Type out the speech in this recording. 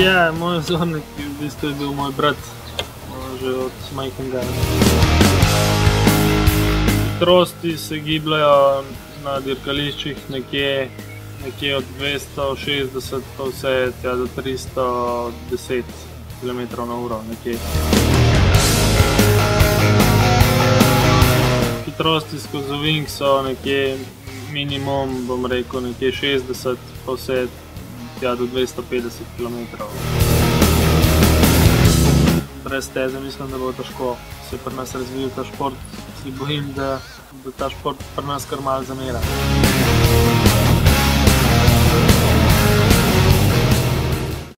Ja, moj vzornik v bistvu je bil moj brat, že od majhnega. Hitrosti se gibljajo na dirkališčih nekje od 260 pa vse tja do 310 km/h nekje. Hitrosti skozi ovinek so nekje minimum, bom rekel, nekje 60 pa vse tja do 250 km. Brez steze mislim, da bo težko se pri nas razvil ta šport. Se bojim, da ta šport pri nas kar malo zamera.